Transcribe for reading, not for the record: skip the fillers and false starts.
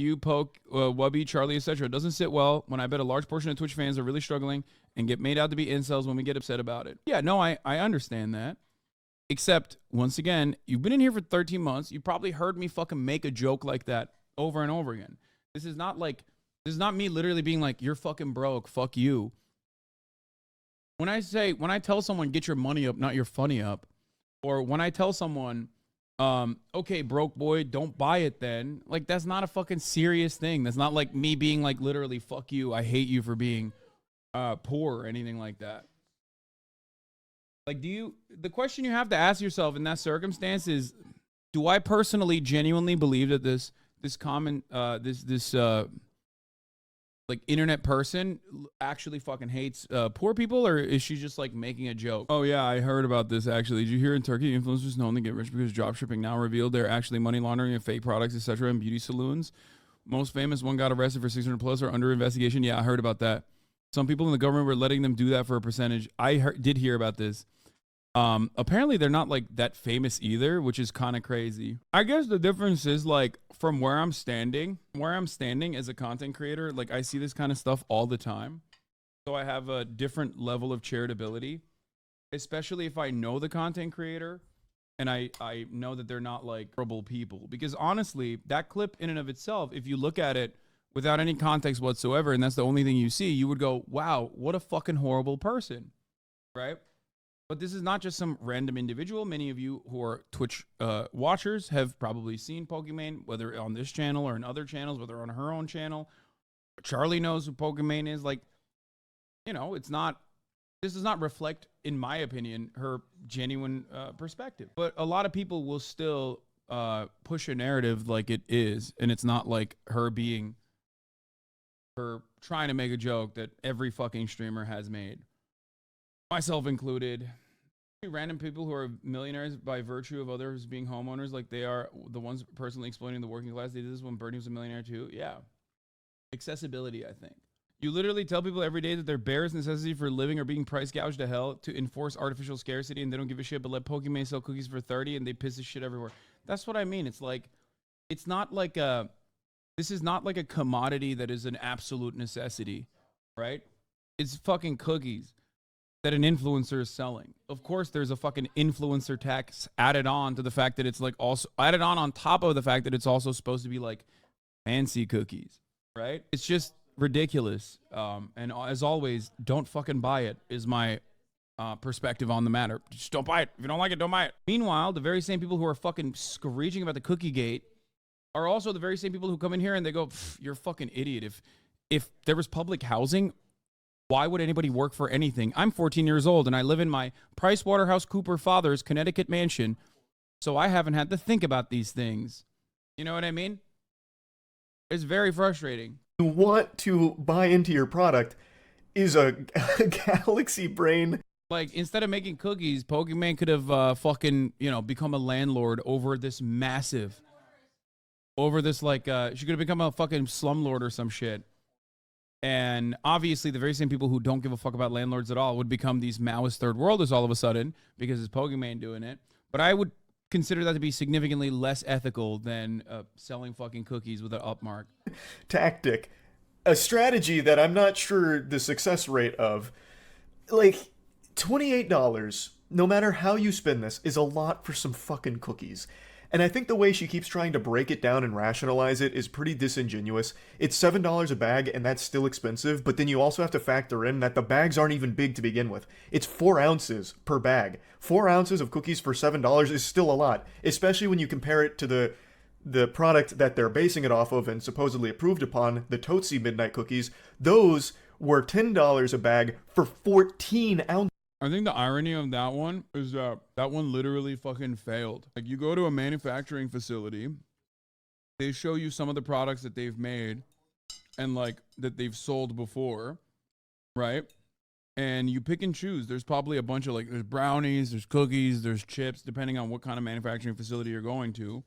You, Poke, Wubby, Charlie, etc. It doesn't sit well when I bet a large portion of Twitch fans are really struggling and get made out to be incels when we get upset about it. Yeah, no, I understand that. Except, once again, you've been in here for 13 months. You probably heard me fucking make a joke like that over and over again. This is not me literally being like, you're fucking broke, fuck you. When I tell someone, get your money up, not your funny up, or when I tell someone, okay, broke boy, don't buy it then, like, that's not a fucking serious thing. That's not like me being like, literally, fuck you, I hate you for being poor or anything like that. Like, the question you have to ask yourself in that circumstance is, do I personally genuinely believe that this like internet person actually fucking hates poor people, or is she just like making a joke? Oh yeah, I heard about this actually. Did you hear in Turkey influencers known to get rich because dropshipping now revealed they're actually money laundering and fake products, etc. in beauty saloons? Most famous one got arrested for 600 plus or under investigation. Yeah, I heard about that. Some people in the government were letting them do that for a percentage. I did hear about this. Apparently they're not like that famous either, which is kind of crazy. I guess the difference is like from where I'm standing as a content creator, like I see this kind of stuff all the time. So I have a different level of charitability, especially if I know the content creator and I know that they're not like horrible people. Because honestly, that clip in and of itself, if you look at it without any context whatsoever, and that's the only thing you see, you would go, wow, what a fucking horrible person, right? But this is not just some random individual. Many of you who are Twitch watchers have probably seen Pokimane, whether on this channel or in other channels, whether on her own channel. Charlie knows who Pokimane is. Like, you know, this does not reflect, in my opinion, her genuine perspective. But a lot of people will still push a narrative like it is, and it's not like her trying to make a joke that every fucking streamer has made, myself included. Random people who are millionaires by virtue of others being homeowners, like they are the ones personally exploiting the working class. They did this when Bernie was a millionaire too. Yeah. Accessibility, I think. You literally tell people every day that their barest necessity for living are being price gouged to hell to enforce artificial scarcity, and they don't give a shit, but let Pokimane sell cookies for 30 and they piss this shit everywhere. That's what I mean. It's like, this is not like a commodity that is an absolute necessity, right? It's fucking cookies that an influencer is selling. Of course, there's a fucking influencer tax added on to the fact that it's like also added on top of the fact that it's also supposed to be like fancy cookies, right? It's just ridiculous. And as always, don't fucking buy it is my perspective on the matter. Just don't buy it. If you don't like it, don't buy it. Meanwhile, the very same people who are fucking screeching about the cookie gate are also the very same people who come in here and they go, you're a fucking idiot. If there was public housing, why would anybody work for anything? I'm 14 years old and I live in my PricewaterhouseCooper father's Connecticut mansion, so I haven't had to think about these things. You know what I mean? It's very frustrating. You want to buy into your product is a galaxy brain. Like, instead of making cookies, Pokimane could have fucking, become a landlord over this massive, she could have become a fucking slumlord or some shit. And obviously, the very same people who don't give a fuck about landlords at all would become these Maoist third worlders all of a sudden because it's Pokimane doing it. But I would consider that to be significantly less ethical than selling fucking cookies with an upmark. Tactic. A strategy that I'm not sure the success rate of. Like, $28, no matter how you spend this, is a lot for some fucking cookies. And I think the way she keeps trying to break it down and rationalize it is pretty disingenuous. It's $7 a bag, and that's still expensive, but then you also have to factor in that the bags aren't even big to begin with. It's 4 ounces per bag. 4 ounces of cookies for $7 is still a lot, especially when you compare it to the product that they're basing it off of and supposedly approved upon, the Tootsie Midnight Cookies. Those were $10 a bag for 14 ounces. I think the irony of that one is that one literally fucking failed. Like, you go to a manufacturing facility, they show you some of the products that they've made and like that they've sold before, right? And you pick and choose. There's probably a bunch of there's brownies, there's cookies, there's chips, depending on what kind of manufacturing facility you're going to.